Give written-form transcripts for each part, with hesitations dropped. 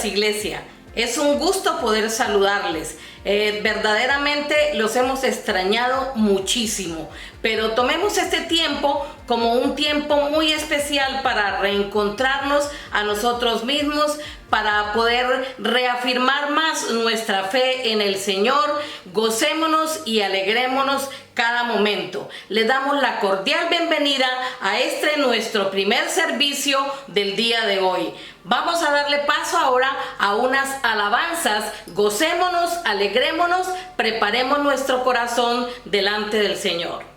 iglesia. Es un gusto poder saludarles. Verdaderamente los hemos extrañado muchísimo, pero tomemos este tiempo como un tiempo muy especial para reencontrarnos a nosotros mismos, para poder reafirmar más nuestra fe en el Señor. Gocémonos y alegrémonos cada momento. Les damos la cordial bienvenida a nuestro primer servicio del día de hoy. Vamos a darle paso ahora a unas alabanzas. Gocémonos, alegrémonos, preparemos nuestro corazón delante del Señor.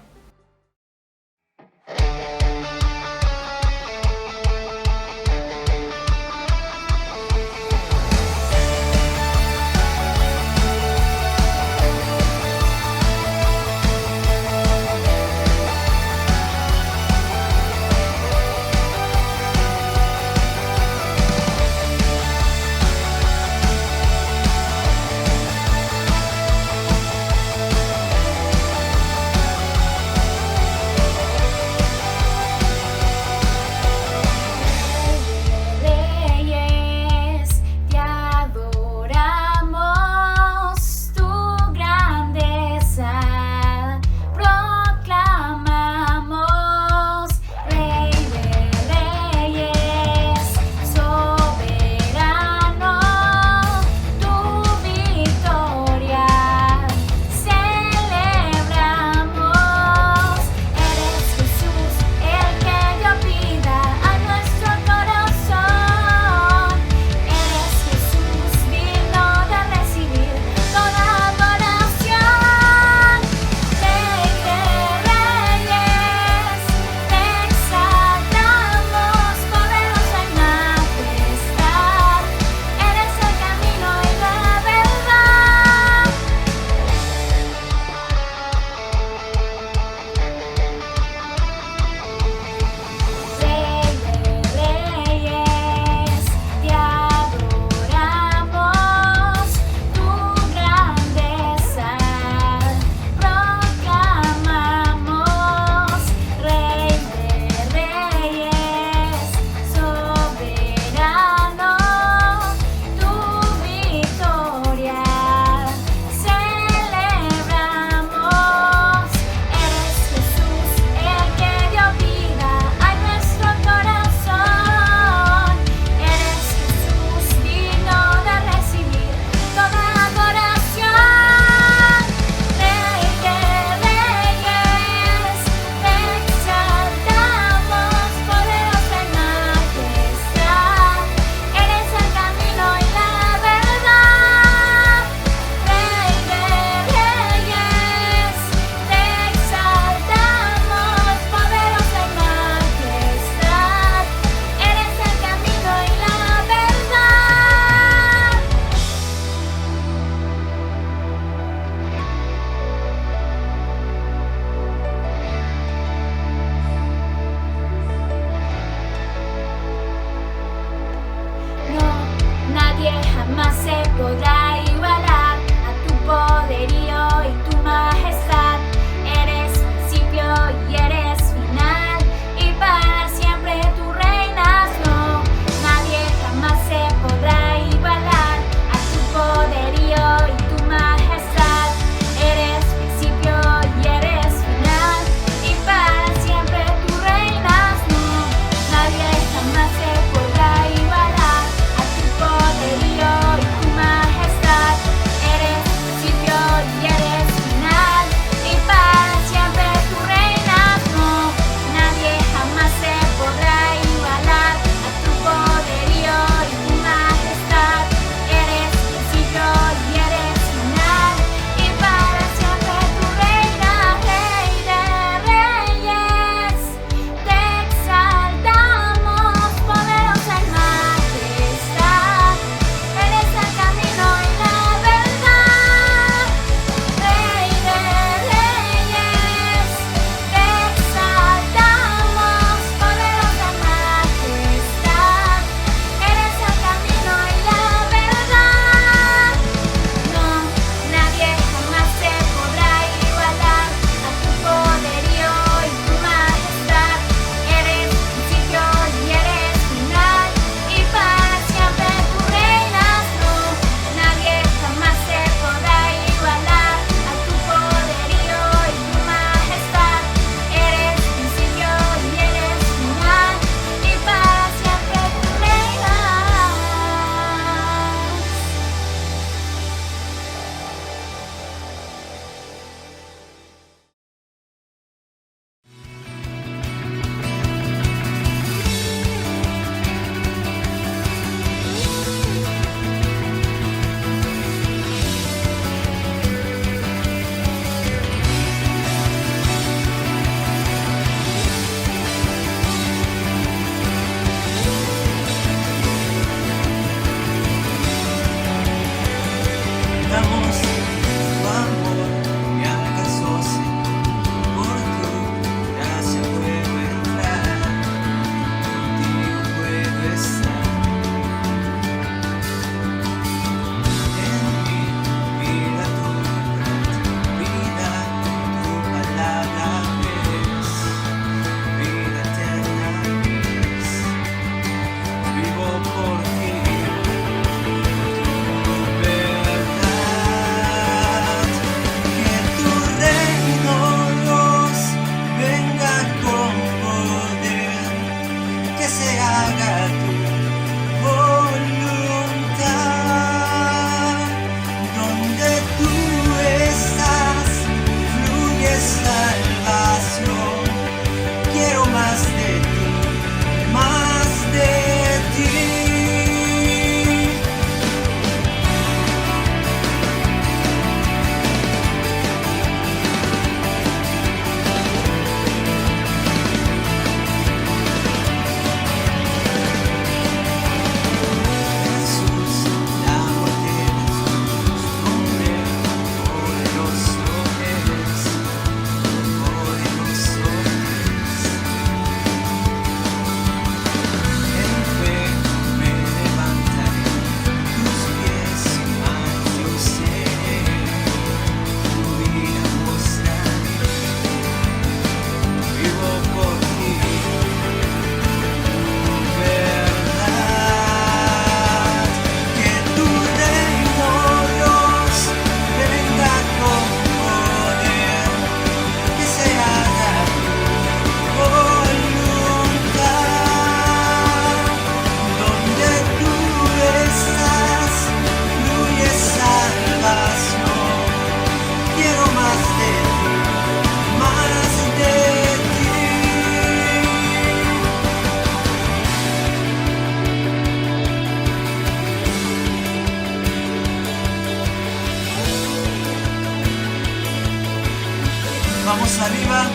Vamos arriba.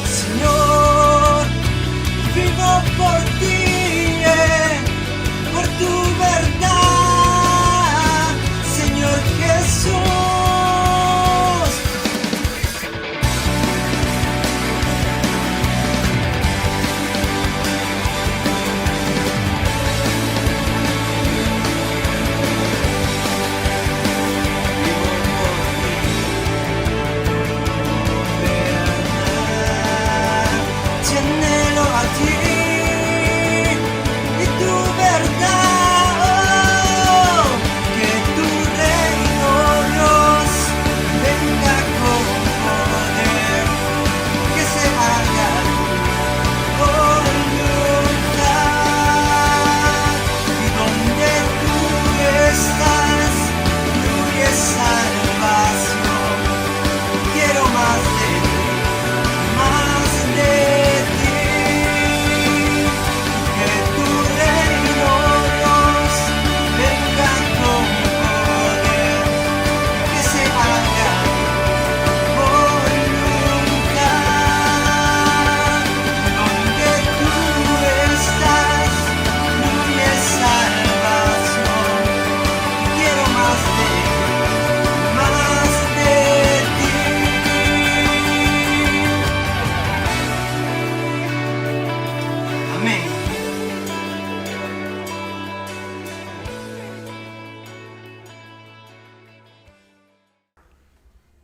Señor, vivo por ti, por tu verdad, Señor Jesús.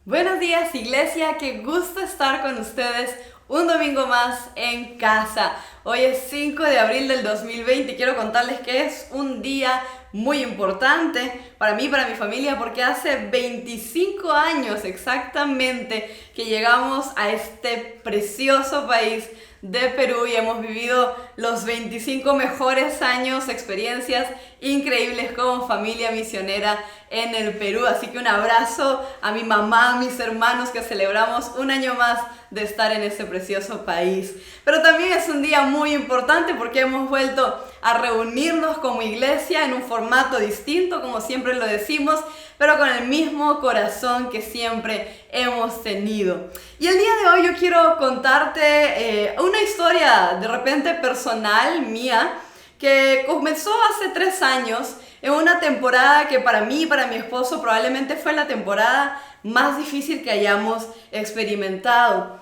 Buenos días, iglesia, qué gusto estar con ustedes un domingo más en casa. Hoy es 5 de abril del 2020 y quiero contarles que es un día muy importante para mí y para mi familia, porque hace 25 años exactamente que llegamos a este precioso país de Perú y hemos vivido los 25 mejores años, experiencias increíbles como familia misionera en el Perú. Así que un abrazo a mi mamá, a mis hermanos, que celebramos un año más de estar en este precioso país. Pero también es un día muy importante porque hemos vuelto a reunirnos como iglesia en un formato distinto, como siempre lo decimos, pero con el mismo corazón que siempre hemos tenido. Y el día de hoy yo quiero contarte una historia de repente personal mía que comenzó hace 3 años. en una temporada que para mí y para mi esposo probablemente fue la temporada más difícil que hayamos experimentado.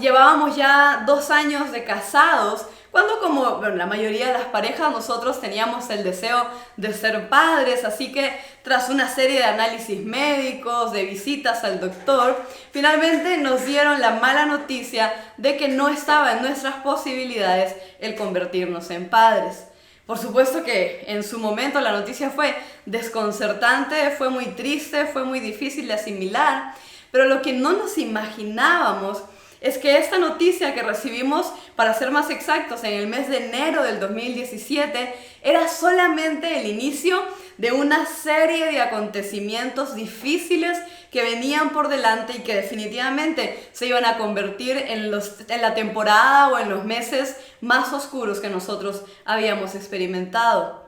Llevábamos ya 2 años de casados, cuando como la mayoría de las parejas nosotros teníamos el deseo de ser padres, así que tras una serie de análisis médicos, de visitas al doctor, finalmente nos dieron la mala noticia de que no estaba en nuestras posibilidades el convertirnos en padres. Por supuesto que en su momento la noticia fue desconcertante, fue muy triste, fue muy difícil de asimilar, pero lo que no nos imaginábamos es que esta noticia que recibimos, para ser más exactos, en el mes de enero del 2017, era solamente el inicio de una serie de acontecimientos difíciles que venían por delante y que definitivamente se iban a convertir en la temporada o en los meses más oscuros que nosotros habíamos experimentado.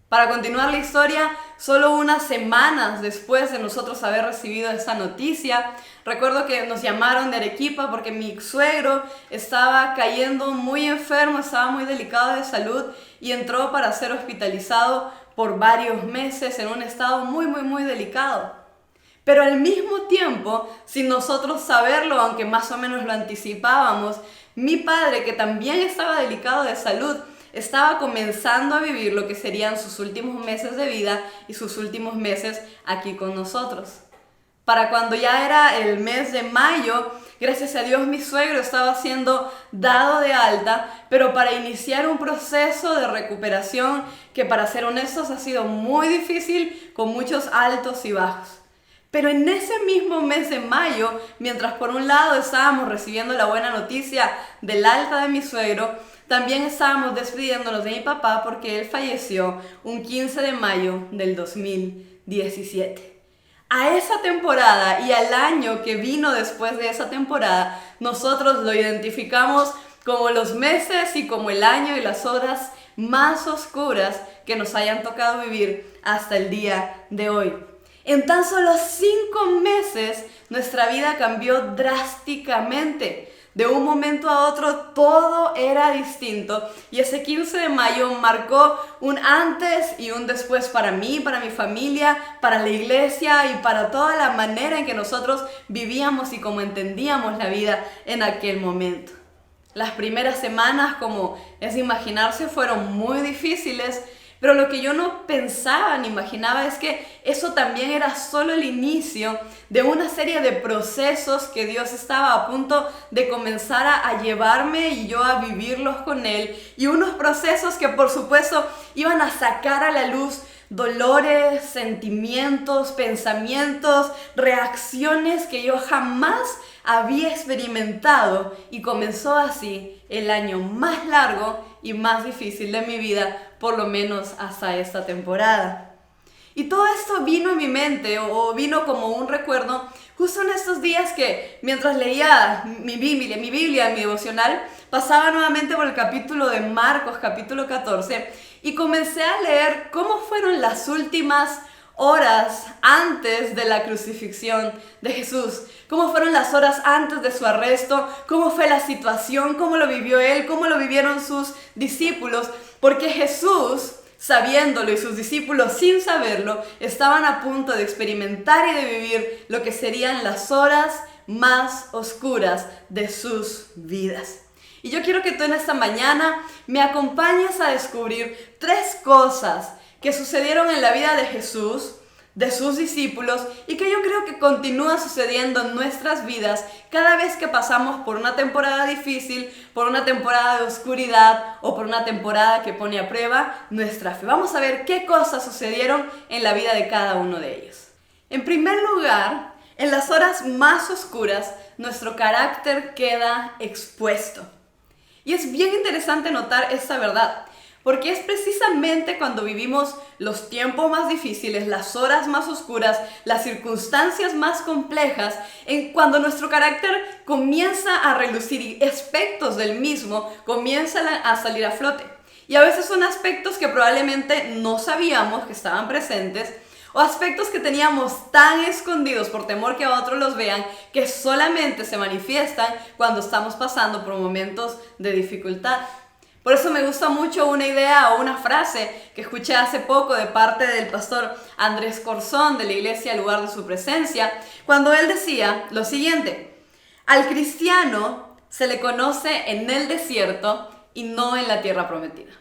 Para continuar la historia, solo unas semanas después de nosotros haber recibido esa noticia, recuerdo que nos llamaron de Arequipa porque mi suegro estaba cayendo muy enfermo, estaba muy delicado de salud y entró para ser hospitalizado por varios meses en un estado muy delicado. Pero al mismo tiempo, sin nosotros saberlo, aunque más o menos lo anticipábamos, mi padre, que también estaba delicado de salud, estaba comenzando a vivir lo que serían sus últimos meses de vida y sus últimos meses aquí con nosotros. Para cuando ya era el mes de mayo, gracias a Dios mi suegro estaba siendo dado de alta, pero para iniciar un proceso de recuperación que, para ser honestos, ha sido muy difícil, con muchos altos y bajos. Pero en ese mismo mes de mayo, mientras por un lado estábamos recibiendo la buena noticia del alta de mi suegro, también estábamos despidiéndonos de mi papá porque él falleció un 15 de mayo del 2017. A esa temporada y al año que vino después de esa temporada, nosotros lo identificamos como los meses y como el año y las horas más oscuras que nos hayan tocado vivir hasta el día de hoy. En tan solo 5 meses, nuestra vida cambió drásticamente. De un momento a otro todo era distinto y ese 15 de mayo marcó un antes y un después para mí, para mi familia, para la iglesia y para toda la manera en que nosotros vivíamos y como entendíamos la vida en aquel momento. Las primeras semanas, como es de imaginarse, fueron muy difíciles, pero lo que yo no pensaba ni imaginaba es que eso también era solo el inicio de una serie de procesos que Dios estaba a punto de comenzar a llevarme y yo a vivirlos con Él. Y unos procesos que por supuesto iban a sacar a la luz dolores, sentimientos, pensamientos, reacciones que yo jamás había experimentado. Y comenzó así el año más largo y más difícil de mi vida, por lo menos hasta esta temporada. Y todo esto vino en mi mente o vino como un recuerdo justo en estos días que mientras leía mi Biblia, mi devocional, pasaba nuevamente por el capítulo de Marcos, capítulo 14, y comencé a leer cómo fueron las últimas horas antes de la crucifixión de Jesús, cómo fueron las horas antes de su arresto, cómo fue la situación, cómo lo vivió él, cómo lo vivieron sus discípulos, porque Jesús, sabiéndolo, y sus discípulos sin saberlo, estaban a punto de experimentar y de vivir lo que serían las horas más oscuras de sus vidas. Y yo quiero que tú en esta mañana me acompañes a descubrir 3 cosas que sucedieron en la vida de Jesús, de sus discípulos, y que yo creo que continúa sucediendo en nuestras vidas cada vez que pasamos por una temporada difícil, por una temporada de oscuridad o por una temporada que pone a prueba nuestra fe. Vamos a ver qué cosas sucedieron en la vida de cada uno de ellos. En primer lugar, en las horas más oscuras, nuestro carácter queda expuesto. Y es bien interesante notar esta verdad, porque es precisamente cuando vivimos los tiempos más difíciles, las horas más oscuras, las circunstancias más complejas, cuando nuestro carácter comienza a relucir y aspectos del mismo comienzan a salir a flote. Y a veces son aspectos que probablemente no sabíamos que estaban presentes, o aspectos que teníamos tan escondidos por temor que a otros los vean, que solamente se manifiestan cuando estamos pasando por momentos de dificultad. Por eso me gusta mucho una idea o una frase que escuché hace poco de parte del pastor Andrés Corzón de la iglesia Lugar de Su Presencia, cuando él decía lo siguiente: al cristiano se le conoce en el desierto y no en la tierra prometida.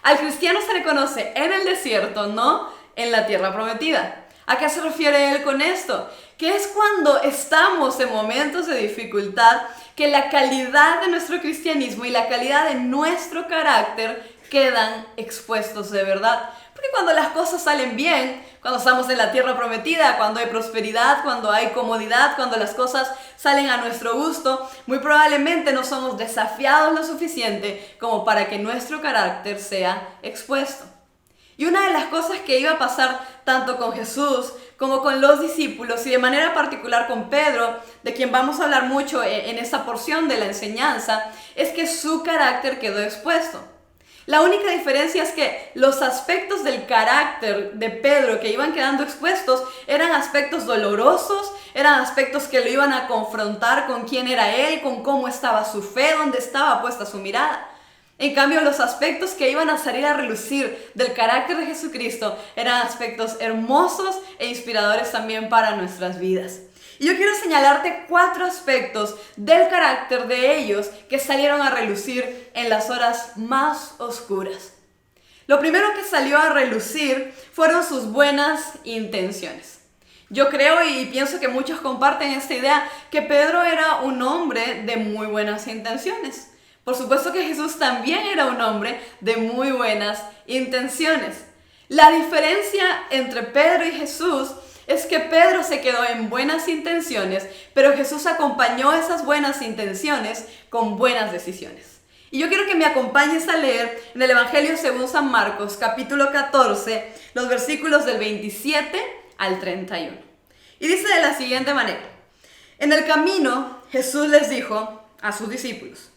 Al cristiano se le conoce en el desierto, no en la tierra prometida. ¿A qué se refiere él con esto? Que es cuando estamos en momentos de dificultad que la calidad de nuestro cristianismo y la calidad de nuestro carácter quedan expuestos de verdad. Porque cuando las cosas salen bien, cuando estamos en la tierra prometida, cuando hay prosperidad, cuando hay comodidad, cuando las cosas salen a nuestro gusto, muy probablemente no somos desafiados lo suficiente como para que nuestro carácter sea expuesto. Y una de las cosas que iba a pasar tanto con Jesús como con los discípulos y de manera particular con Pedro, de quien vamos a hablar mucho en esta porción de la enseñanza, es que su carácter quedó expuesto. La única diferencia es que los aspectos del carácter de Pedro que iban quedando expuestos eran aspectos dolorosos, eran aspectos que lo iban a confrontar con quién era él, con cómo estaba su fe, dónde estaba puesta su mirada. En cambio, los aspectos que iban a salir a relucir del carácter de Jesucristo eran aspectos hermosos e inspiradores también para nuestras vidas. Y yo quiero señalarte 4 aspectos del carácter de ellos que salieron a relucir en las horas más oscuras. Lo primero que salió a relucir fueron sus buenas intenciones. Yo creo y pienso que muchos comparten esta idea que Pedro era un hombre de muy buenas intenciones. Por supuesto que Jesús también era un hombre de muy buenas intenciones. La diferencia entre Pedro y Jesús es que Pedro se quedó en buenas intenciones, pero Jesús acompañó esas buenas intenciones con buenas decisiones. Y yo quiero que me acompañes a leer en el Evangelio según San Marcos, capítulo 14, los versículos del 27 al 31. Y dice de la siguiente manera: en el camino Jesús les dijo a sus discípulos: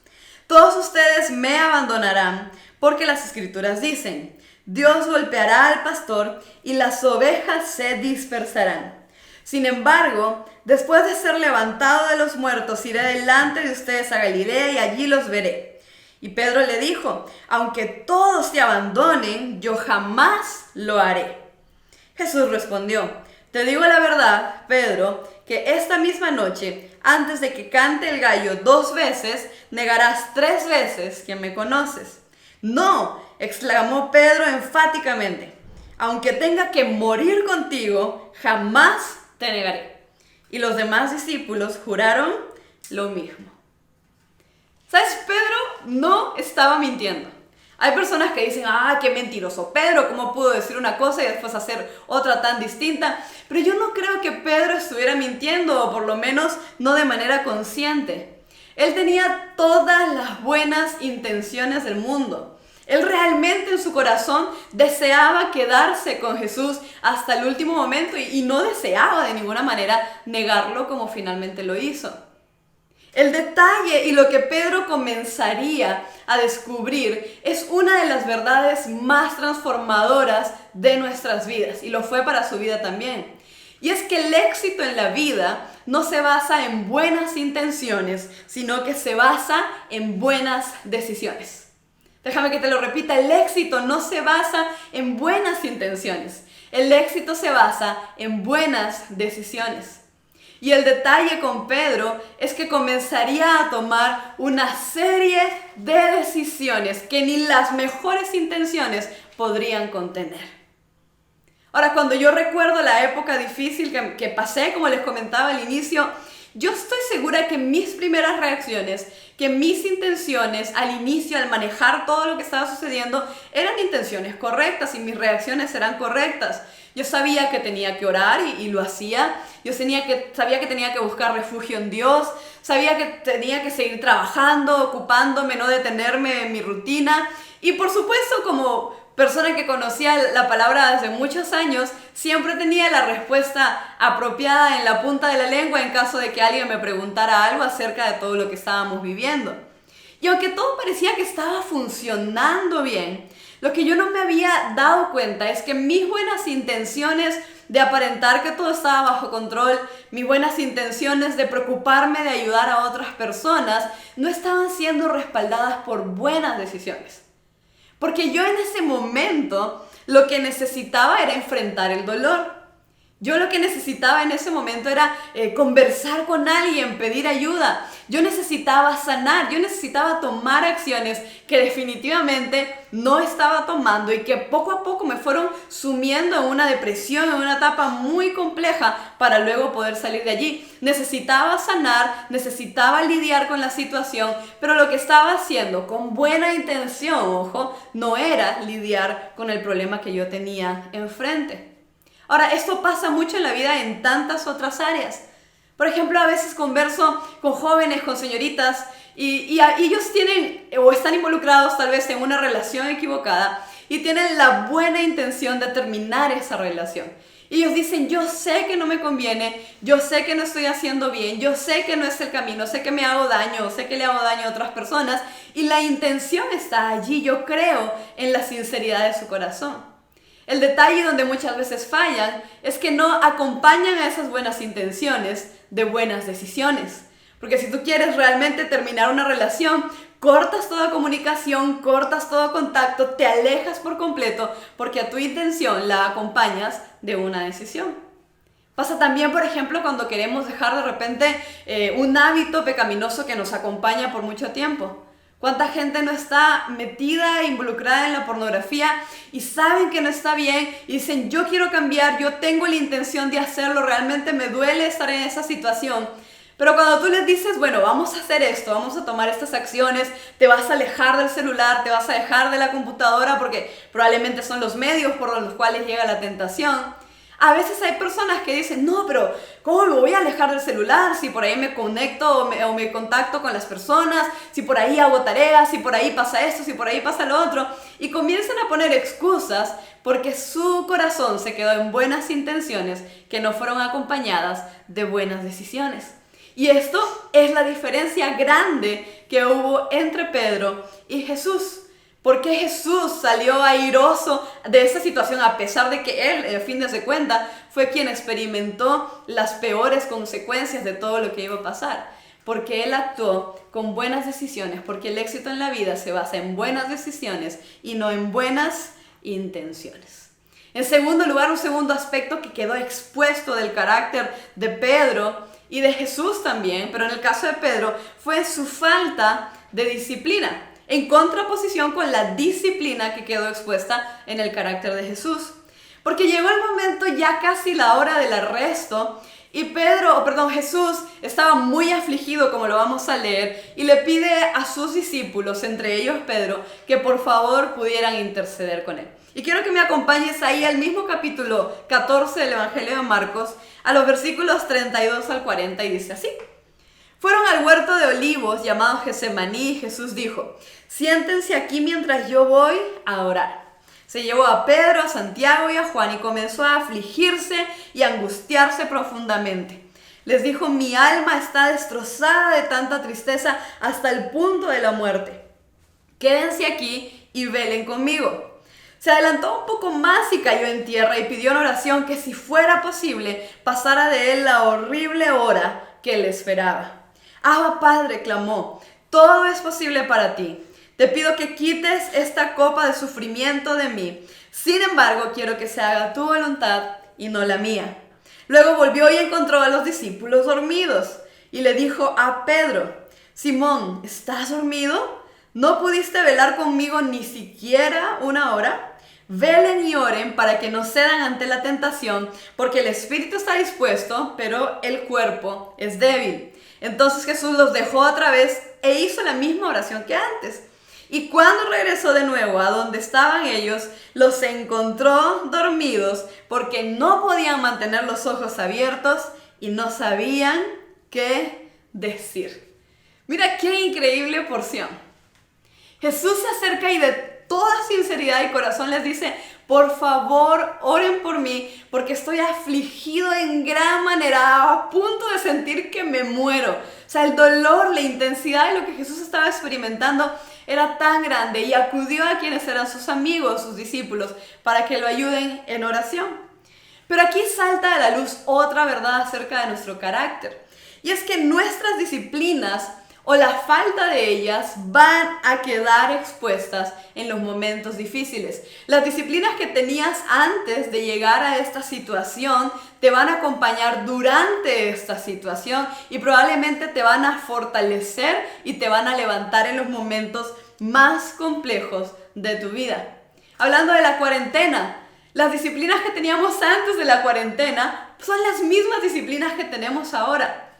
todos ustedes me abandonarán, porque las Escrituras dicen: Dios golpeará al pastor y las ovejas se dispersarán. Sin embargo, después de ser levantado de los muertos, iré delante de ustedes a Galilea y allí los veré. Y Pedro le dijo: aunque todos te abandonen, yo jamás lo haré. Jesús respondió: te digo la verdad, Pedro, que esta misma noche, antes de que cante el gallo 2 veces, negarás 3 veces que me conoces. No, exclamó Pedro enfáticamente, aunque tenga que morir contigo, jamás te negaré. Y los demás discípulos juraron lo mismo. ¿Sabes? Pedro no estaba mintiendo. Hay personas que dicen: qué mentiroso Pedro, ¿cómo pudo decir una cosa y después hacer otra tan distinta? Pero yo no creo que Pedro estuviera mintiendo, o por lo menos no de manera consciente. Él tenía todas las buenas intenciones del mundo. Él realmente en su corazón deseaba quedarse con Jesús hasta el último momento y no deseaba de ninguna manera negarlo como finalmente lo hizo. El detalle y lo que Pedro comenzaría a descubrir es una de las verdades más transformadoras de nuestras vidas, y lo fue para su vida también. Y es que el éxito en la vida no se basa en buenas intenciones, sino que se basa en buenas decisiones. Déjame que te lo repita: el éxito no se basa en buenas intenciones, el éxito se basa en buenas decisiones. Y el detalle con Pedro es que comenzaría a tomar una serie de decisiones que ni las mejores intenciones podrían contener. Ahora, cuando yo recuerdo la época difícil que pasé, como les comentaba al inicio, yo estoy segura que mis primeras reacciones, que mis intenciones al inicio, al manejar todo lo que estaba sucediendo, eran intenciones correctas y mis reacciones eran correctas. Yo sabía que tenía que orar y lo hacía. Yo sabía que tenía que buscar refugio en Dios. Sabía que tenía que seguir trabajando, ocupándome, no detenerme en mi rutina. Y por supuesto, como persona que conocía la palabra desde muchos años, siempre tenía la respuesta apropiada en la punta de la lengua en caso de que alguien me preguntara algo acerca de todo lo que estábamos viviendo. Y aunque todo parecía que estaba funcionando bien, lo que yo no me había dado cuenta es que mis buenas intenciones de aparentar que todo estaba bajo control, mis buenas intenciones de preocuparme de ayudar a otras personas, no estaban siendo respaldadas por buenas decisiones. Porque yo en ese momento lo que necesitaba era enfrentar el dolor. Yo lo que necesitaba en ese momento era conversar con alguien, pedir ayuda. Yo necesitaba sanar, yo necesitaba tomar acciones que definitivamente no estaba tomando y que poco a poco me fueron sumiendo en una depresión, en una etapa muy compleja para luego poder salir de allí. Necesitaba sanar, necesitaba lidiar con la situación, pero lo que estaba haciendo con buena intención, ojo, no era lidiar con el problema que yo tenía enfrente. Ahora, esto pasa mucho en la vida en tantas otras áreas. Por ejemplo, a veces converso con jóvenes, con señoritas, y ellos tienen o están involucrados tal vez en una relación equivocada y tienen la buena intención de terminar esa relación. Y ellos dicen, yo sé que no me conviene, yo sé que no estoy haciendo bien, yo sé que no es el camino, sé que me hago daño, sé que le hago daño a otras personas, y la intención está allí. Yo creo en la sinceridad de su corazón. El detalle donde muchas veces fallan es que no acompañan a esas buenas intenciones de buenas decisiones. Porque si tú quieres realmente terminar una relación, cortas toda comunicación, cortas todo contacto, te alejas por completo porque a tu intención la acompañas de una decisión. Pasa también, por ejemplo, cuando queremos dejar de repente un hábito pecaminoso que nos acompaña por mucho tiempo. ¿Cuánta gente no está metida, involucrada en la pornografía y saben que no está bien y dicen, yo quiero cambiar, yo tengo la intención de hacerlo, realmente me duele estar en esa situación? Pero cuando tú les dices, bueno, vamos a hacer esto, vamos a tomar estas acciones, te vas a alejar del celular, te vas a alejar de la computadora porque probablemente son los medios por los cuales llega la tentación. A veces hay personas que dicen, no, pero ¿cómo me voy a alejar del celular? Si por ahí me conecto o me contacto con las personas, si por ahí hago tareas, si por ahí pasa esto, si por ahí pasa lo otro. Y comienzan a poner excusas porque su corazón se quedó en buenas intenciones que no fueron acompañadas de buenas decisiones. Y esto es la diferencia grande que hubo entre Pedro y Jesús. ¿Por qué Jesús salió airoso de esa situación a pesar de que él, a fin de cuentas, fue quien experimentó las peores consecuencias de todo lo que iba a pasar? Porque él actuó con buenas decisiones, porque el éxito en la vida se basa en buenas decisiones y no en buenas intenciones. En segundo lugar, un segundo aspecto que quedó expuesto del carácter de Pedro y de Jesús también, pero en el caso de Pedro, fue su falta de disciplina, en contraposición con la disciplina que quedó expuesta en el carácter de Jesús. Porque llegó el momento, ya casi la hora del arresto, y Jesús estaba muy afligido, como lo vamos a leer, y le pide a sus discípulos, entre ellos Pedro, que por favor pudieran interceder con él. Y quiero que me acompañes ahí al mismo capítulo 14 del Evangelio de Marcos, a los versículos 32 al 40, y dice así. Fueron al huerto de olivos llamado Getsemaní y Jesús dijo, siéntense aquí mientras yo voy a orar. Se llevó a Pedro, a Santiago y a Juan y comenzó a afligirse y a angustiarse profundamente. Les dijo, mi alma está destrozada de tanta tristeza hasta el punto de la muerte. Quédense aquí y velen conmigo. Se adelantó un poco más y cayó en tierra y pidió en oración que si fuera posible pasara de él la horrible hora que le esperaba. Abba Padre, clamó, todo es posible para ti. Te pido que quites esta copa de sufrimiento de mí. Sin embargo, quiero que se haga tu voluntad y no la mía. Luego volvió y encontró a los discípulos dormidos y le dijo a Pedro, Simón, ¿estás dormido? ¿No pudiste velar conmigo ni siquiera una hora? Velen y oren para que no cedan ante la tentación, porque el espíritu está dispuesto, pero el cuerpo es débil. Entonces Jesús los dejó otra vez e hizo la misma oración que antes. Y cuando regresó de nuevo a donde estaban ellos, los encontró dormidos porque no podían mantener los ojos abiertos y no sabían qué decir. Mira qué increíble porción. Jesús se acerca y de toda sinceridad y corazón les dice, por favor, oren por mí, porque estoy afligido en gran manera, a punto de sentir que me muero. O sea, el dolor, la intensidad de lo que Jesús estaba experimentando era tan grande y acudió a quienes eran sus amigos, sus discípulos, para que lo ayuden en oración. Pero aquí salta a la luz otra verdad acerca de nuestro carácter. Y es que nuestras disciplinas o la falta de ellas van a quedar expuestas en los momentos difíciles. Las disciplinas que tenías antes de llegar a esta situación te van a acompañar durante esta situación y probablemente te van a fortalecer y te van a levantar en los momentos más complejos de tu vida. Hablando de la cuarentena, las disciplinas que teníamos antes de la cuarentena son las mismas disciplinas que tenemos ahora.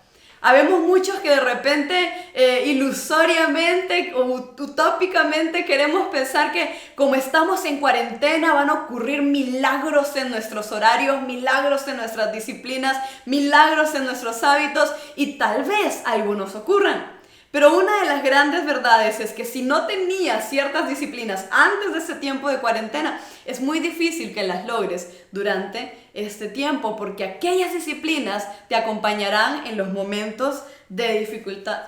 Habemos muchos que de repente ilusoriamente o utópicamente queremos pensar que como estamos en cuarentena van a ocurrir milagros en nuestros horarios, milagros en nuestras disciplinas, milagros en nuestros hábitos y tal vez algunos ocurran. Pero una de las grandes verdades es que si no tenías ciertas disciplinas antes de ese tiempo de cuarentena, es muy difícil que las logres durante este tiempo, porque aquellas disciplinas te acompañarán en los momentos de dificultad.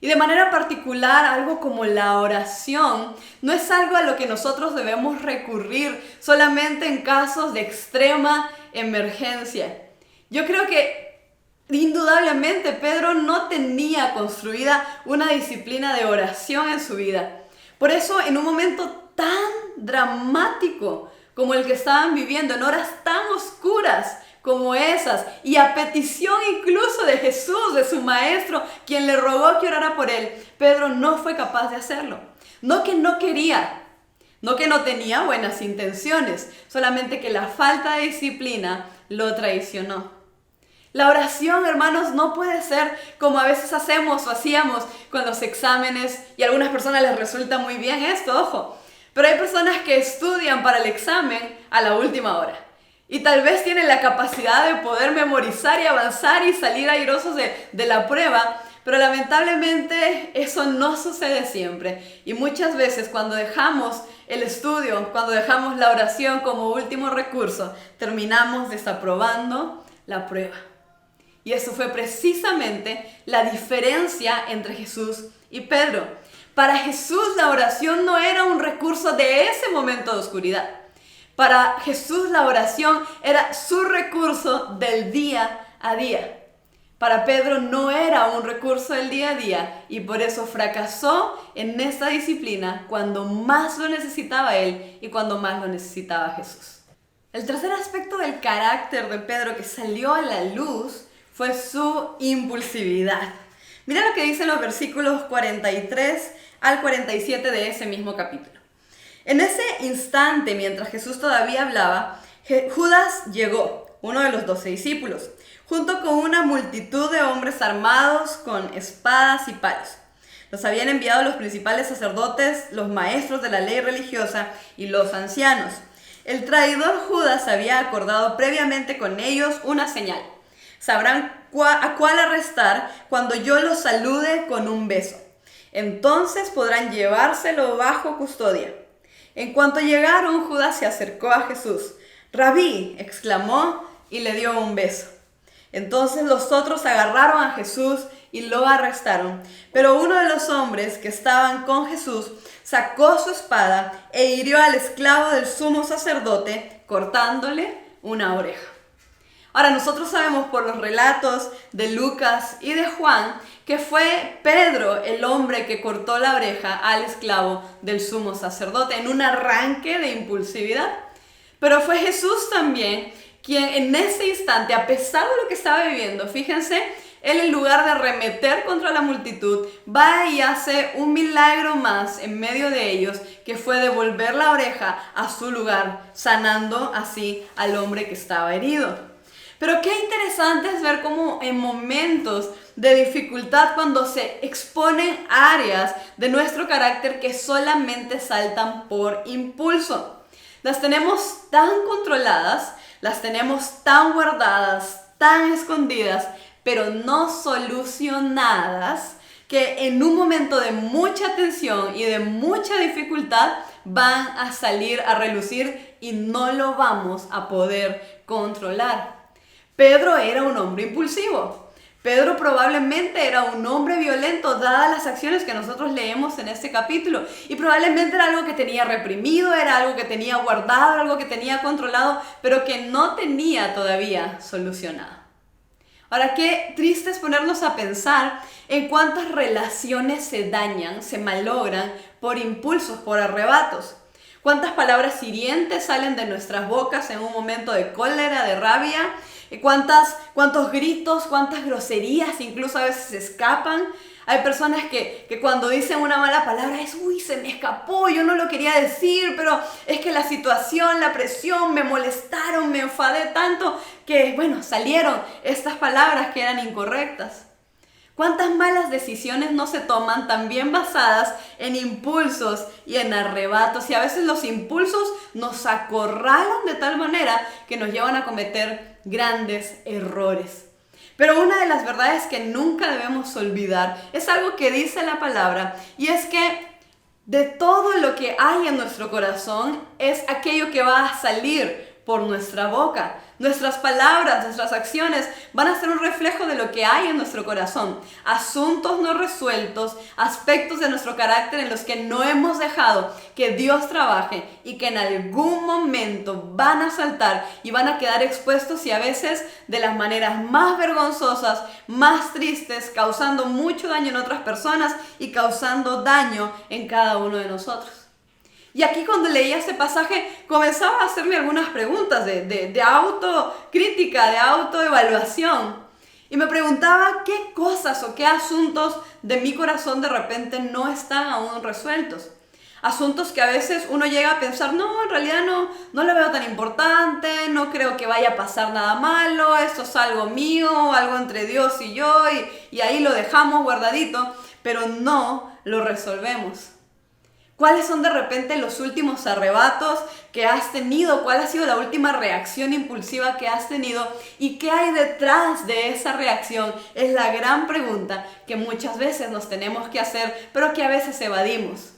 Y de manera particular, algo como la oración no es algo a lo que nosotros debemos recurrir solamente en casos de extrema emergencia. Yo creo que indudablemente Pedro no tenía construida una disciplina de oración en su vida. Por eso, en un momento tan dramático como el que estaban viviendo, en horas tan oscuras como esas, y a petición incluso de Jesús, de su maestro, quien le rogó que orara por él, Pedro no fue capaz de hacerlo. No que no quería, no que no tenía buenas intenciones, solamente que la falta de disciplina lo traicionó. La oración, hermanos, no puede ser como a veces hacemos o hacíamos con los exámenes, y a algunas personas les resulta muy bien esto, ojo. Pero hay personas que estudian para el examen a la última hora. Y tal vez tienen la capacidad de poder memorizar y avanzar y salir airosos de la prueba, pero lamentablemente eso no sucede siempre. Y muchas veces cuando dejamos el estudio, cuando dejamos la oración como último recurso, terminamos desaprobando la prueba. Y eso fue precisamente la diferencia entre Jesús y Pedro. Para Jesús la oración no era un recurso de ese momento de oscuridad. Para Jesús la oración era su recurso del día a día. Para Pedro no era un recurso del día a día y por eso fracasó en esta disciplina cuando más lo necesitaba él y cuando más lo necesitaba Jesús. El tercer aspecto del carácter de Pedro que salió a la luz fue su impulsividad. Mira lo que dicen los versículos 43 al 47 de ese mismo capítulo. En ese instante, mientras Jesús todavía hablaba, Judas llegó, uno de los 12 discípulos, junto con una multitud de hombres armados con espadas y palos. Los habían enviado los principales sacerdotes, los maestros de la ley religiosa y los ancianos. El traidor Judas había acordado previamente con ellos una señal. Sabrán a cuál arrestar cuando yo los salude con un beso. Entonces podrán llevárselo bajo custodia. En cuanto llegaron, Judas se acercó a Jesús. «Rabí», exclamó y le dio un beso. Entonces los otros agarraron a Jesús y lo arrestaron. Pero uno de los hombres que estaban con Jesús sacó su espada e hirió al esclavo del sumo sacerdote, cortándole una oreja. Ahora, nosotros sabemos por los relatos de Lucas y de Juan que fue Pedro el hombre que cortó la oreja al esclavo del sumo sacerdote en un arranque de impulsividad. Pero fue Jesús también quien en ese instante, a pesar de lo que estaba viviendo, fíjense, él en lugar de arremeter contra la multitud, va y hace un milagro más en medio de ellos, que fue devolver la oreja a su lugar, sanando así al hombre que estaba herido. Pero qué interesante es ver cómo en momentos de dificultad, cuando se exponen áreas de nuestro carácter que solamente saltan por impulso. Las tenemos tan controladas, las tenemos tan guardadas, tan escondidas, pero no solucionadas, que en un momento de mucha tensión y de mucha dificultad van a salir a relucir y no lo vamos a poder controlar. Pedro era un hombre impulsivo. Pedro probablemente era un hombre violento, dadas las acciones que nosotros leemos en este capítulo. Y probablemente era algo que tenía reprimido, era algo que tenía guardado, algo que tenía controlado, pero que no tenía todavía solucionado. Ahora, qué triste es ponernos a pensar en cuántas relaciones se dañan, se malogran por impulsos, por arrebatos. Cuántas palabras hirientes salen de nuestras bocas en un momento de cólera, de rabia. Cuántos gritos, cuántas groserías incluso a veces se escapan. Hay personas que cuando dicen una mala palabra es, uy, se me escapó, yo no lo quería decir, pero es que la situación, la presión, me molestaron, me enfadé tanto que, bueno, salieron estas palabras que eran incorrectas. ¿Cuántas malas decisiones no se toman también basadas en impulsos y en arrebatos? Y a veces los impulsos nos acorralan de tal manera que nos llevan a cometer grandes errores. Pero una de las verdades que nunca debemos olvidar es algo que dice la palabra, y es que de todo lo que hay en nuestro corazón es aquello que va a salir por nuestra boca. Nuestras palabras, nuestras acciones van a ser un reflejo de lo que hay en nuestro corazón. Asuntos no resueltos, aspectos de nuestro carácter en los que no hemos dejado que Dios trabaje y que en algún momento van a saltar y van a quedar expuestos, y a veces de las maneras más vergonzosas, más tristes, causando mucho daño en otras personas y causando daño en cada uno de nosotros. Y aquí cuando leía este pasaje comenzaba a hacerme algunas preguntas de autocrítica, de autoevaluación. Y me preguntaba qué cosas o qué asuntos de mi corazón de repente no están aún resueltos. Asuntos que a veces uno llega a pensar, no, en realidad no lo veo tan importante, no creo que vaya a pasar nada malo, esto es algo mío, algo entre Dios y yo, y ahí lo dejamos guardadito, pero no lo resolvemos. ¿Cuáles son de repente los últimos arrebatos que has tenido? ¿Cuál ha sido la última reacción impulsiva que has tenido? ¿Y qué hay detrás de esa reacción? Es la gran pregunta que muchas veces nos tenemos que hacer, pero que a veces evadimos.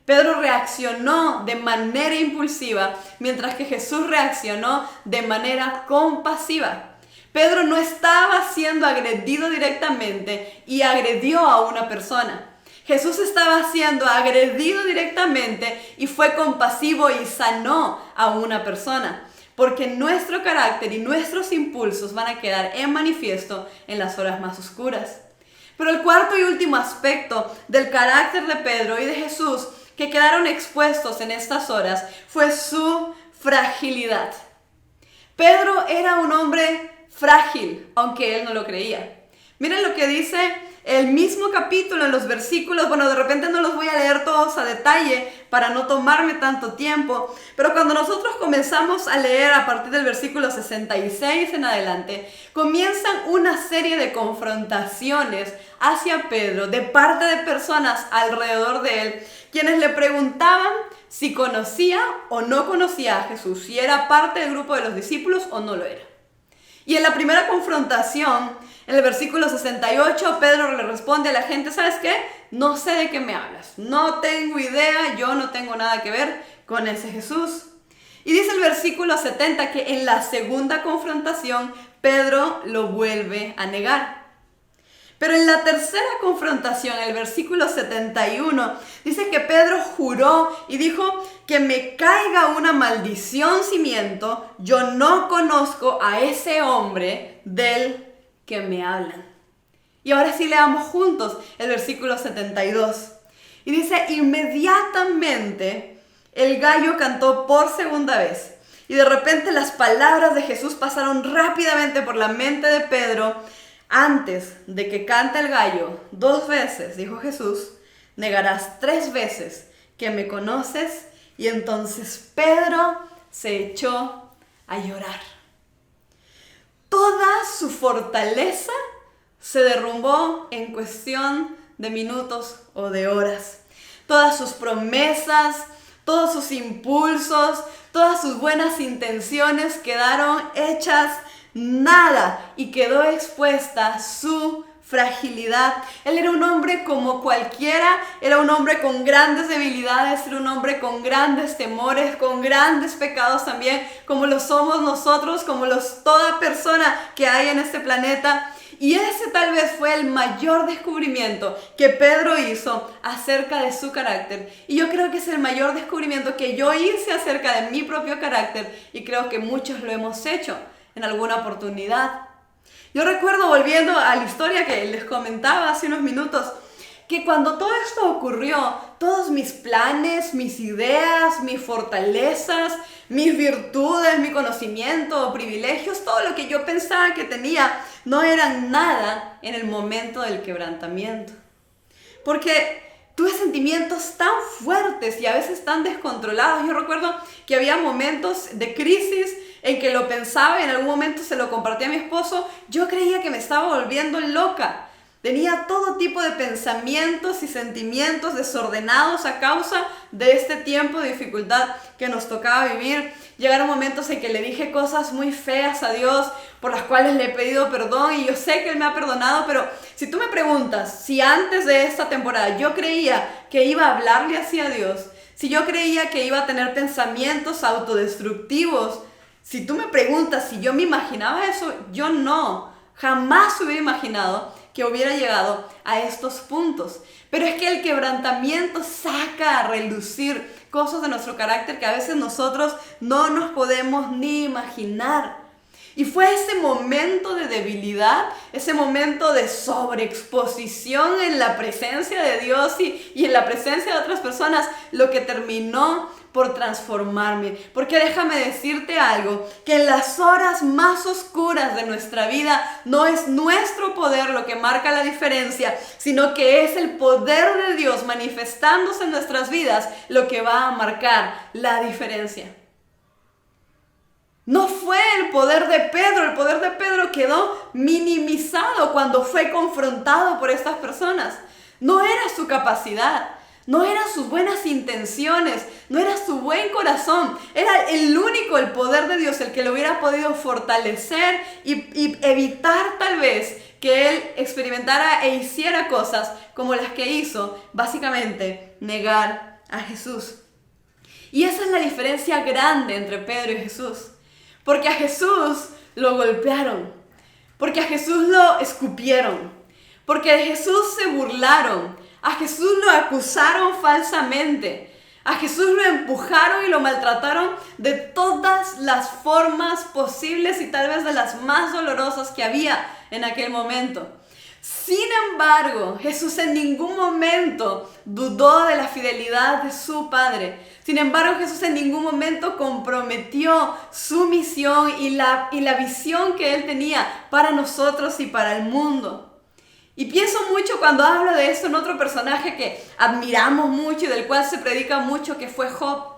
Pedro reaccionó de manera impulsiva, mientras que Jesús reaccionó de manera compasiva. Pedro no estaba siendo agredido directamente y agredió a una persona. Jesús estaba siendo agredido directamente y fue compasivo y sanó a una persona. Porque nuestro carácter y nuestros impulsos van a quedar en manifiesto en las horas más oscuras. Pero el cuarto y último aspecto del carácter de Pedro y de Jesús que quedaron expuestos en estas horas fue su fragilidad. Pedro era un hombre frágil, aunque él no lo creía. Miren lo que dice el mismo capítulo en los versículos. Bueno, de repente no los voy a leer todos a detalle para no tomarme tanto tiempo, pero cuando nosotros comenzamos a leer a partir del versículo 66 en adelante, comienzan una serie de confrontaciones hacia Pedro de parte de personas alrededor de él, quienes le preguntaban si conocía o no conocía a Jesús, si era parte del grupo de los discípulos o no lo era. Y en la primera confrontación, en el versículo 68, Pedro le responde a la gente, ¿sabes qué? No sé de qué me hablas, no tengo idea, yo no tengo nada que ver con ese Jesús. Y dice el versículo 70 que en la segunda confrontación, Pedro lo vuelve a negar. Pero en la tercera confrontación, el versículo 71, dice que Pedro juró y dijo que me caiga una maldición si miento, yo no conozco a ese hombre del que me hablan. Y ahora sí leamos juntos el versículo 72. Y dice, inmediatamente el gallo cantó por segunda vez. Y de repente las palabras de Jesús pasaron rápidamente por la mente de Pedro. Antes de que cante el gallo 2 veces, dijo Jesús, negarás 3 veces que me conoces. Y entonces Pedro se echó a llorar. Toda su fortaleza se derrumbó en cuestión de minutos o de horas. Todas sus promesas, todos sus impulsos, todas sus buenas intenciones quedaron hechas nada y quedó expuesta su fragilidad. Él era un hombre como cualquiera, era un hombre con grandes debilidades, era un hombre con grandes temores, con grandes pecados también, como lo somos nosotros, como toda persona que hay en este planeta. Y ese tal vez fue el mayor descubrimiento que Pedro hizo acerca de su carácter. Y yo creo que es el mayor descubrimiento que yo hice acerca de mi propio carácter, y creo que muchos lo hemos hecho en alguna oportunidad. Yo recuerdo, volviendo a la historia que les comentaba hace unos minutos, que cuando todo esto ocurrió, todos mis planes, mis ideas, mis fortalezas, mis virtudes, mi conocimiento, privilegios, todo lo que yo pensaba que tenía, no eran nada en el momento del quebrantamiento. Porque tuve sentimientos tan fuertes y a veces tan descontrolados. Yo recuerdo que había momentos de crisis en que lo pensaba y en algún momento se lo compartí a mi esposo. Yo creía que me estaba volviendo loca. Tenía todo tipo de pensamientos y sentimientos desordenados a causa de este tiempo de dificultad que nos tocaba vivir. Llegaron momentos en que le dije cosas muy feas a Dios por las cuales le he pedido perdón y yo sé que Él me ha perdonado, pero si tú me preguntas si antes de esta temporada yo creía que iba a hablarle así a Dios, si yo creía que iba a tener pensamientos autodestructivos, si tú me preguntas si yo me imaginaba eso, yo no, jamás hubiera imaginado que hubiera llegado a estos puntos. Pero es que el quebrantamiento saca a relucir cosas de nuestro carácter que a veces nosotros no nos podemos ni imaginar. Y fue ese momento de debilidad, ese momento de sobreexposición en la presencia de Dios y en la presencia de otras personas lo que terminó por transformarme. Porque déjame decirte algo, que en las horas más oscuras de nuestra vida no es nuestro poder lo que marca la diferencia, sino que es el poder de Dios manifestándose en nuestras vidas lo que va a marcar la diferencia. No fue el poder de Pedro quedó minimizado cuando fue confrontado por estas personas. No era su capacidad, no eran sus buenas intenciones, no era su buen corazón. Era el poder de Dios el que lo hubiera podido fortalecer y evitar tal vez que él experimentara e hiciera cosas como las que hizo, básicamente negar a Jesús. Y esa es la diferencia grande entre Pedro y Jesús. Porque a Jesús lo golpearon, porque a Jesús lo escupieron, porque de Jesús se burlaron, a Jesús lo acusaron falsamente, a Jesús lo empujaron y lo maltrataron de todas las formas posibles y tal vez de las más dolorosas que había en aquel momento. Sin embargo, Jesús en ningún momento dudó de la fidelidad de su Padre. Sin embargo, Jesús en ningún momento comprometió su misión y la visión que Él tenía para nosotros y para el mundo. Y pienso mucho cuando hablo de esto en otro personaje que admiramos mucho y del cual se predica mucho, que fue Job.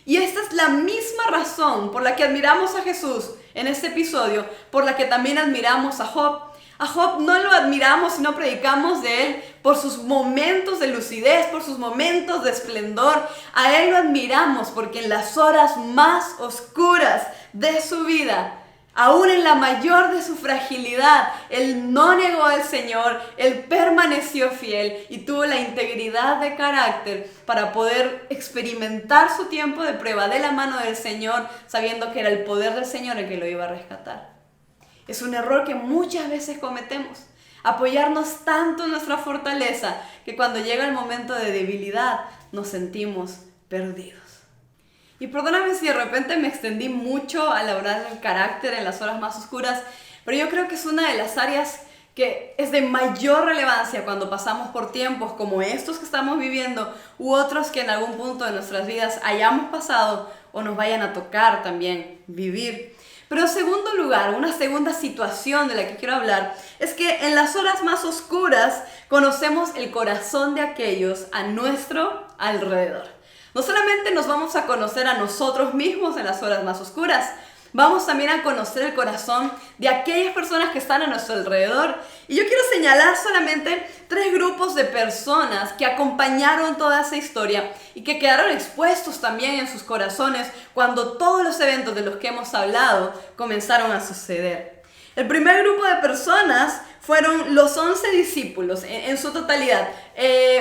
Y esta es la misma razón por la que admiramos a Jesús en este episodio, por la que también admiramos a Job. A Job no lo admiramos y no predicamos de él por sus momentos de lucidez, por sus momentos de esplendor. A él lo admiramos porque en las horas más oscuras de su vida, aún en la mayor de su fragilidad, él no negó al Señor, él permaneció fiel y tuvo la integridad de carácter para poder experimentar su tiempo de prueba de la mano del Señor, sabiendo que era el poder del Señor el que lo iba a rescatar. Es un error que muchas veces cometemos, apoyarnos tanto en nuestra fortaleza que cuando llega el momento de debilidad nos sentimos perdidos. Y perdóname si de repente me extendí mucho al hablar del carácter en las horas más oscuras, pero yo creo que es una de las áreas que es de mayor relevancia cuando pasamos por tiempos como estos que estamos viviendo u otros que en algún punto de nuestras vidas hayamos pasado o nos vayan a tocar también vivir. Pero en segundo lugar, una segunda situación de la que quiero hablar es que en las horas más oscuras conocemos el corazón de aquellos a nuestro alrededor. No solamente nos vamos a conocer a nosotros mismos en las horas más oscuras, vamos también a conocer el corazón de aquellas personas que están a nuestro alrededor. Y yo quiero señalar solamente 3 grupos de personas que acompañaron toda esa historia y que quedaron expuestos también en sus corazones cuando todos los eventos de los que hemos hablado comenzaron a suceder. El primer grupo de personas fueron los 11 discípulos en su totalidad,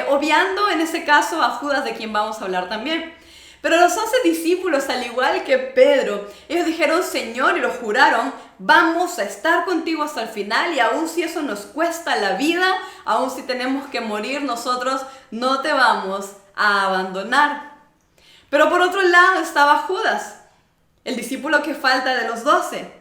obviando en ese caso a Judas, de quien vamos a hablar también. Pero los 11 discípulos, al igual que Pedro, ellos dijeron: Señor, y lo juraron, vamos a estar contigo hasta el final, y aun si eso nos cuesta la vida, aun si tenemos que morir, nosotros no te vamos a abandonar. Pero por otro lado estaba Judas, el discípulo que falta de los 12,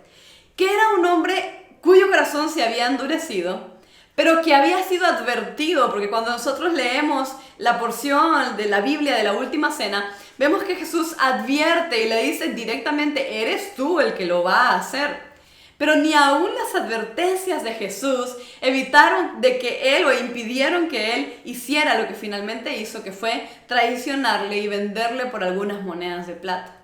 que era un hombre cuyo corazón se había endurecido, pero que había sido advertido, porque cuando nosotros leemos la porción de la Biblia de la Última Cena, vemos que Jesús advierte y le dice directamente, eres tú el que lo va a hacer. Pero ni aún las advertencias de Jesús evitaron de que Él o impidieron que Él hiciera lo que finalmente hizo, que fue traicionarle y venderle por algunas monedas de plata.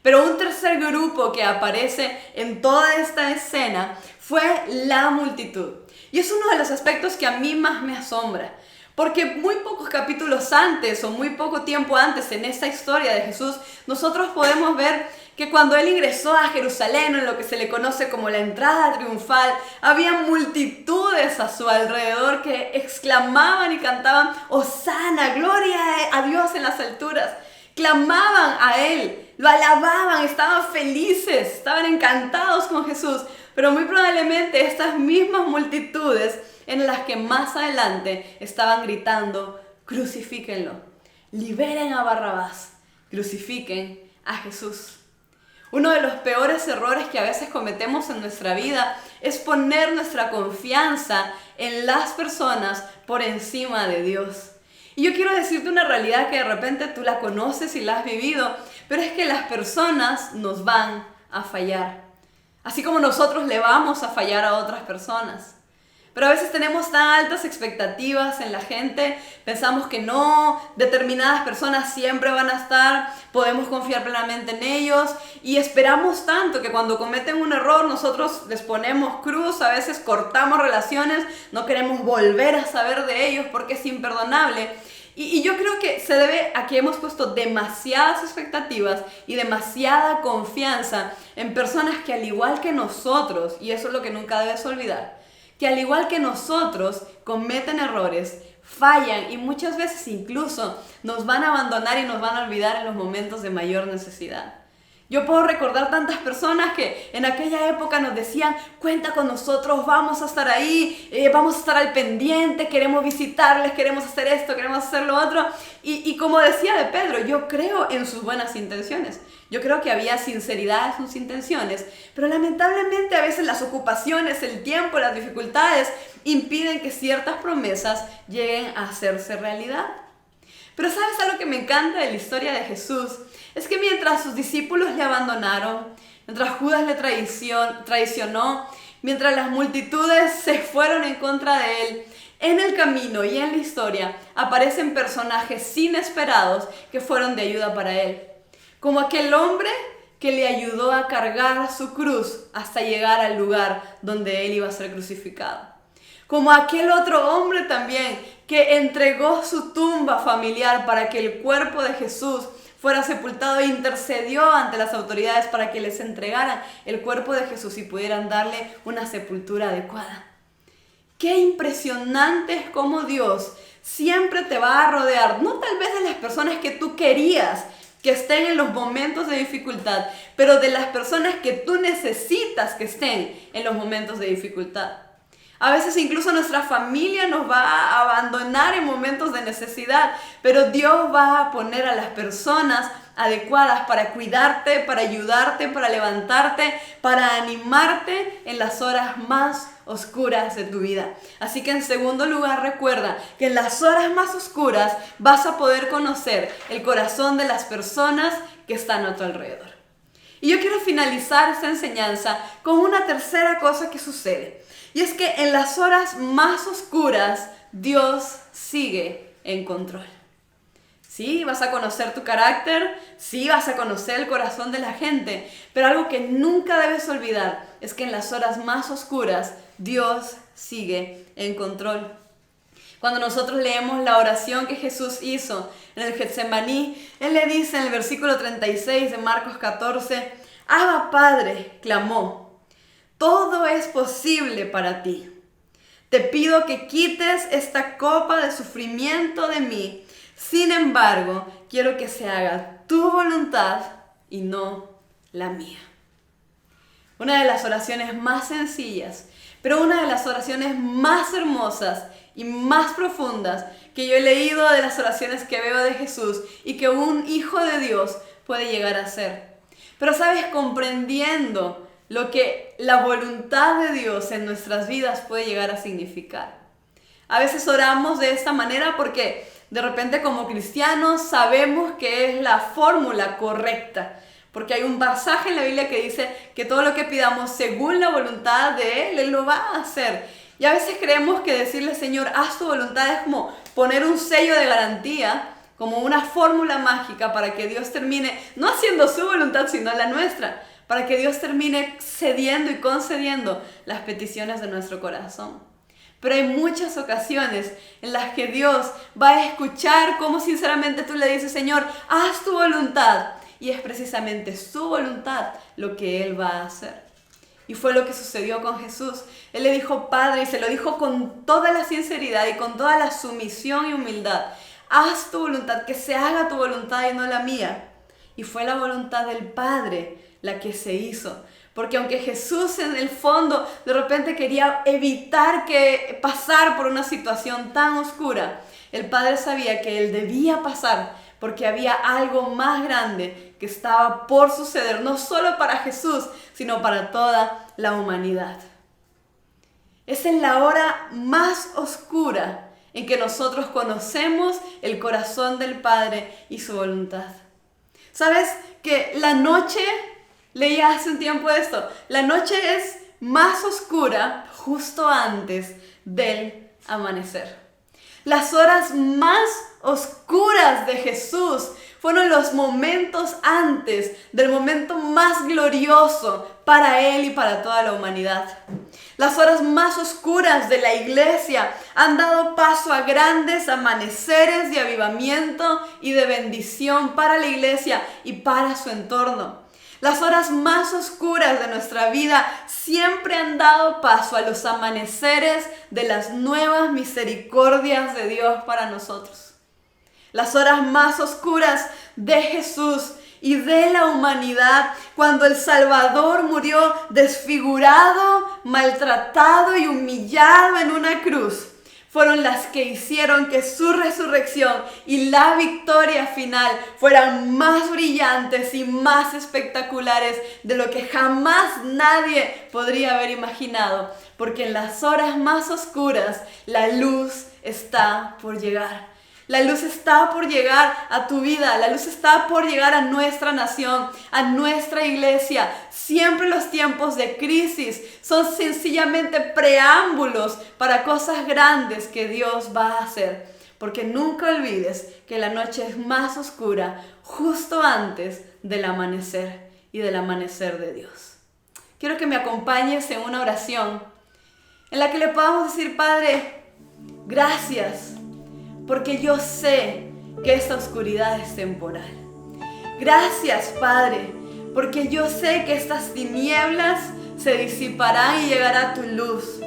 Pero un tercer grupo que aparece en toda esta escena fue la multitud. Y es uno de los aspectos que a mí más me asombra. Porque muy pocos capítulos antes o muy poco tiempo antes en esta historia de Jesús, nosotros podemos ver que cuando Él ingresó a Jerusalén, en lo que se le conoce como la entrada triunfal, había multitudes a su alrededor que exclamaban y cantaban, ¡Hosana, gloria a Dios en las alturas! Clamaban a Él, lo alababan, estaban felices, estaban encantados con Jesús. Pero muy probablemente estas mismas multitudes en las que más adelante estaban gritando, crucifíquenlo, liberen a Barrabás, crucifiquen a Jesús. Uno de los peores errores que a veces cometemos en nuestra vida es poner nuestra confianza en las personas por encima de Dios. Y yo quiero decirte una realidad que de repente tú la conoces y la has vivido, pero es que las personas nos van a fallar. Así como nosotros le vamos a fallar a otras personas. Pero a veces tenemos tan altas expectativas en la gente, pensamos que no, determinadas personas siempre van a estar, podemos confiar plenamente en ellos y esperamos tanto que cuando cometen un error nosotros les ponemos cruz, a veces cortamos relaciones, no queremos volver a saber de ellos porque es imperdonable. Y yo creo que se debe a que hemos puesto demasiadas expectativas y demasiada confianza en personas que al igual que nosotros, y eso es lo que nunca debes olvidar, que al igual que nosotros cometen errores, fallan y muchas veces incluso nos van a abandonar y nos van a olvidar en los momentos de mayor necesidad. Yo puedo recordar tantas personas que en aquella época nos decían, cuenta con nosotros, vamos a estar ahí, vamos a estar al pendiente, queremos visitarles, queremos hacer esto, queremos hacer lo otro. Y como decía de Pedro, yo creo en sus buenas intenciones. Yo creo que había sinceridad en sus intenciones, pero lamentablemente a veces las ocupaciones, el tiempo, las dificultades impiden que ciertas promesas lleguen a hacerse realidad. Pero ¿sabes algo que me encanta de la historia de Jesús? Es que mientras sus discípulos le abandonaron, mientras Judas le traicionó, mientras las multitudes se fueron en contra de él, en el camino y en la historia aparecen personajes inesperados que fueron de ayuda para él. Como aquel hombre que le ayudó a cargar su cruz hasta llegar al lugar donde él iba a ser crucificado. Como aquel otro hombre también que entregó su tumba familiar para que el cuerpo de Jesús fuera sepultado e intercedió ante las autoridades para que les entregaran el cuerpo de Jesús y pudieran darle una sepultura adecuada. Qué impresionante es cómo Dios siempre te va a rodear, no tal vez de las personas que tú querías que estén en los momentos de dificultad, pero de las personas que tú necesitas que estén en los momentos de dificultad. A veces incluso nuestra familia nos va a abandonar en momentos de necesidad, pero Dios va a poner a las personas adecuadas para cuidarte, para ayudarte, para levantarte, para animarte en las horas más oscuras de tu vida. Así que en segundo lugar, recuerda que en las horas más oscuras vas a poder conocer el corazón de las personas que están a tu alrededor. Y yo quiero finalizar esta enseñanza con una tercera cosa que sucede. Y es que en las horas más oscuras, Dios sigue en control. Sí, vas a conocer tu carácter, sí, vas a conocer el corazón de la gente, pero algo que nunca debes olvidar es que en las horas más oscuras, Dios sigue en control. Cuando nosotros leemos la oración que Jesús hizo en el Getsemaní, Él le dice en el versículo 36 de Marcos 14, Abba Padre, clamó, todo es posible para ti. Te pido que quites esta copa de sufrimiento de mí. Sin embargo, quiero que se haga tu voluntad y no la mía. Una de las oraciones más sencillas, pero una de las oraciones más hermosas y más profundas que yo he leído de las oraciones que veo de Jesús y que un hijo de Dios puede llegar a ser. Pero sabes, comprendiendo lo que la voluntad de Dios en nuestras vidas puede llegar a significar. A veces oramos de esta manera porque de repente como cristianos sabemos que es la fórmula correcta, porque hay un pasaje en la Biblia que dice que todo lo que pidamos según la voluntad de Él lo va a hacer. Y a veces creemos que decirle, Señor, haz tu voluntad es como poner un sello de garantía, como una fórmula mágica para que Dios termine, no haciendo su voluntad, sino la nuestra, para que Dios termine cediendo y concediendo las peticiones de nuestro corazón. Pero hay muchas ocasiones en las que Dios va a escuchar cómo sinceramente tú le dices, Señor, haz tu voluntad. Y es precisamente su voluntad lo que Él va a hacer. Y fue lo que sucedió con Jesús. Él le dijo, Padre, y se lo dijo con toda la sinceridad y con toda la sumisión y humildad. Haz tu voluntad, que se haga tu voluntad y no la mía. Y fue la voluntad del Padre la que se hizo. Porque aunque Jesús en el fondo de repente quería evitar que pasar por una situación tan oscura, el Padre sabía que Él debía pasar porque había algo más grande que estaba por suceder, no solo para Jesús, sino para toda la humanidad. Es en la hora más oscura en que nosotros conocemos el corazón del Padre y su voluntad. ¿Sabes que la noche, leía hace un tiempo esto, la noche es más oscura justo antes del amanecer? Las horas más oscuras de Jesús fueron los momentos antes del momento más glorioso para Él y para toda la humanidad. Las horas más oscuras de la iglesia han dado paso a grandes amaneceres de avivamiento y de bendición para la iglesia y para su entorno. Las horas más oscuras de nuestra vida siempre han dado paso a los amaneceres de las nuevas misericordias de Dios para nosotros. Las horas más oscuras de Jesús y de la humanidad, cuando el Salvador murió desfigurado, maltratado y humillado en una cruz, fueron las que hicieron que su resurrección y la victoria final fueran más brillantes y más espectaculares de lo que jamás nadie podría haber imaginado. Porque en las horas más oscuras la luz está por llegar. La luz está por llegar a tu vida, la luz está por llegar a nuestra nación, a nuestra iglesia. Siempre los tiempos de crisis son sencillamente preámbulos para cosas grandes que Dios va a hacer. Porque nunca olvides que la noche es más oscura justo antes del amanecer y del amanecer de Dios. Quiero que me acompañes en una oración en la que le podamos decir, Padre, gracias. Porque yo sé que esta oscuridad es temporal. Gracias, Padre, porque yo sé que estas tinieblas se disiparán y llegará tu luz.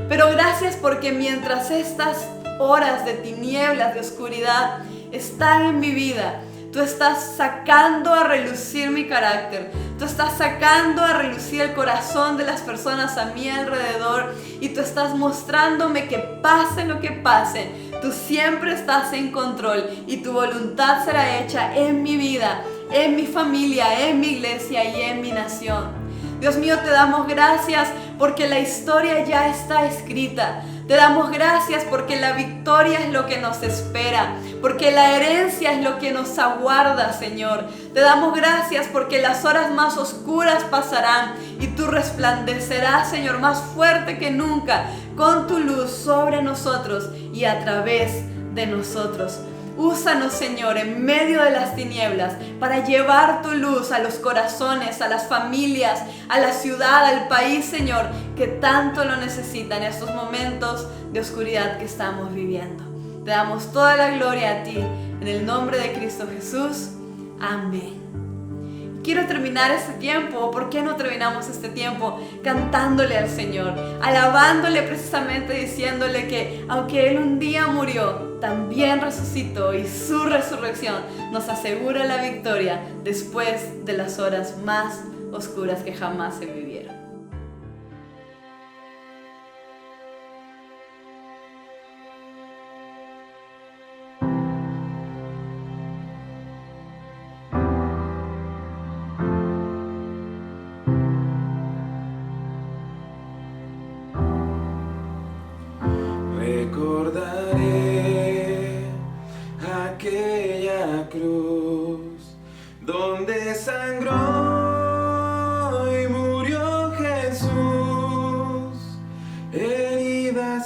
Pero gracias porque mientras estas horas de tinieblas, de oscuridad, están en mi vida, tú estás sacando a relucir mi carácter. Tú estás sacando a relucir el corazón de las personas a mi alrededor. Y tú estás mostrándome que pase lo que pase, tú siempre estás en control. Y tu voluntad será hecha en mi vida, en mi familia, en mi iglesia y en mi nación. Dios mío, te damos gracias porque la historia ya está escrita. Te damos gracias porque la victoria es lo que nos espera, porque la herencia es lo que nos aguarda, Señor. Te damos gracias porque las horas más oscuras pasarán y tú resplandecerás, Señor, más fuerte que nunca con tu luz sobre nosotros y a través de nosotros. Úsanos, Señor, en medio de las tinieblas para llevar tu luz a los corazones, a las familias, a la ciudad, al país, Señor, que tanto lo necesitan en estos momentos de oscuridad que estamos viviendo. Te damos toda la gloria a ti, en el nombre de Cristo Jesús. Amén. Quiero terminar este tiempo. ¿Por qué no terminamos este tiempo cantándole al Señor? Alabándole, precisamente diciéndole que aunque Él un día murió, también resucitó y su resurrección nos asegura la victoria después de las horas más oscuras que jamás se vivieron.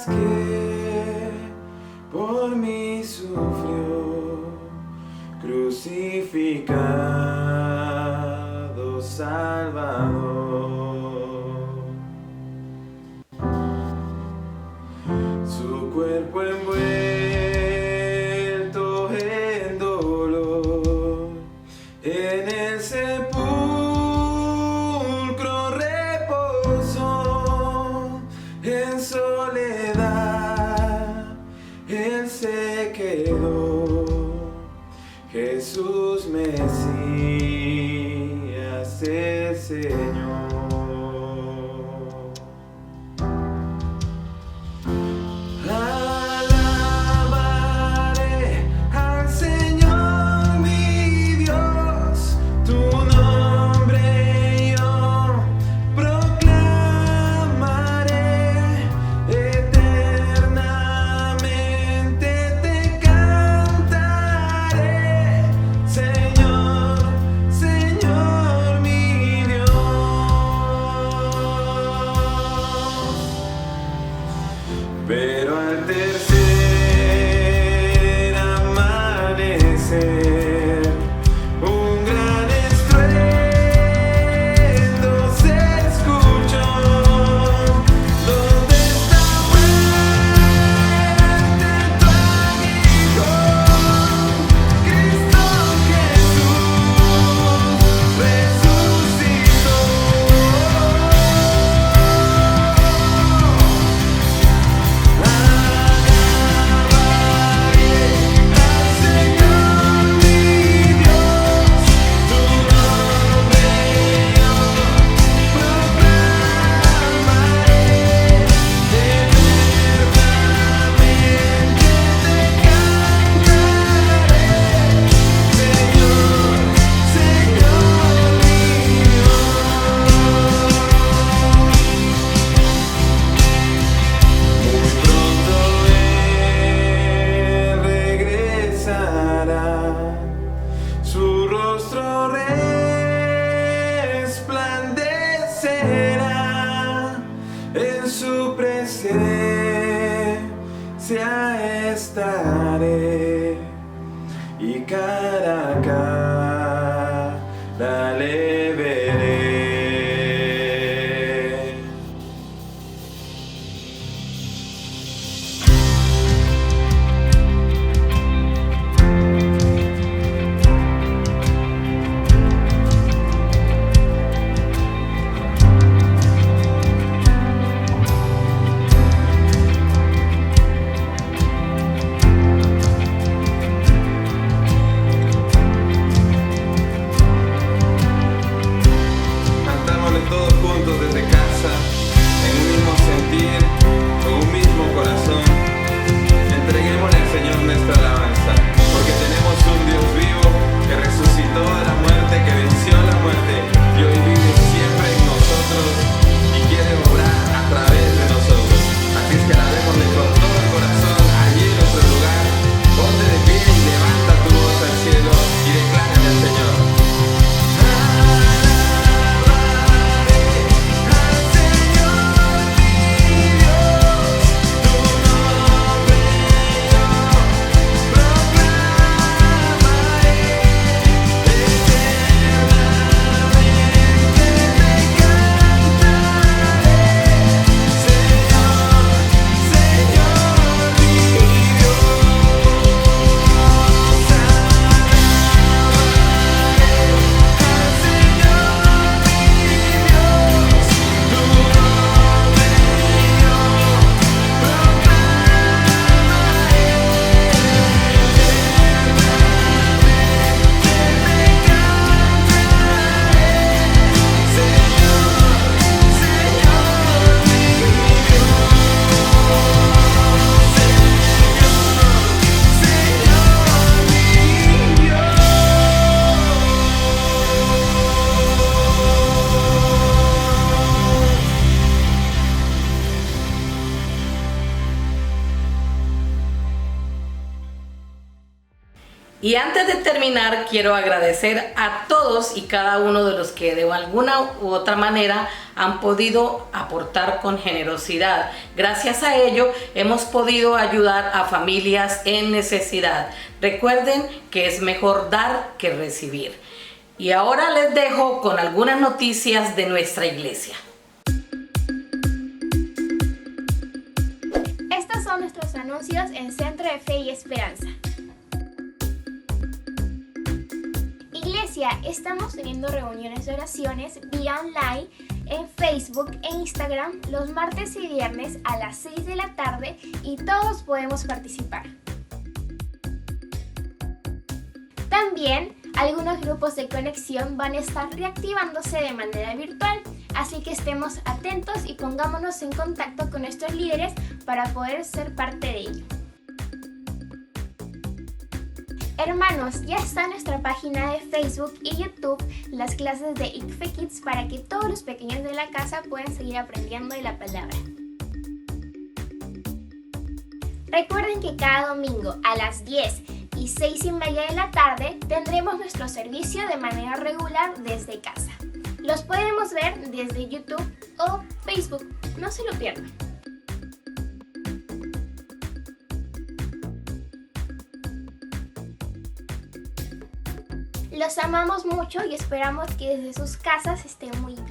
que por mí sufrió, crucificado Salvador. Su cuerpo envuelto en dolor, en el sepulcro reposó, en soledad él se quedó. Jesús Mesías, el Señor. Alabaré al Señor mi Dios, tu nombre yo proclamaré, eternamente te cantaré, Señor, Señor mi Dios. Pero al tercer amanecer, un gran estruendo se escuchó. ¿Dónde está muerte tu aguijón? Cristo Jesús resucitó. Su rostro resplandecerá, en su presencia estaré, y cara a cara le veré. Y antes de terminar, quiero agradecer a todos y cada uno de los que de alguna u otra manera han podido aportar con generosidad. Gracias a ello hemos podido ayudar a familias en necesidad. Recuerden que es mejor dar que recibir. Y ahora les dejo con algunas noticias de nuestra iglesia. Estos son nuestros anuncios en Centro de Fe y Esperanza. Iglesia, estamos teniendo reuniones de oraciones vía online en Facebook e Instagram los martes y viernes a las 6 de la tarde y todos podemos participar. También algunos grupos de conexión van a estar reactivándose de manera virtual, así que estemos atentos y pongámonos en contacto con nuestros líderes para poder ser parte de ello. Hermanos, ya está en nuestra página de Facebook y YouTube las clases de ICFE Kids para que todos los pequeños de la casa puedan seguir aprendiendo de la palabra. Recuerden que cada domingo a las 10 y 6:30 de la tarde tendremos nuestro servicio de manera regular desde casa. Los podemos ver desde YouTube o Facebook, no se lo pierdan. Los amamos mucho y esperamos que desde sus casas estén muy bien.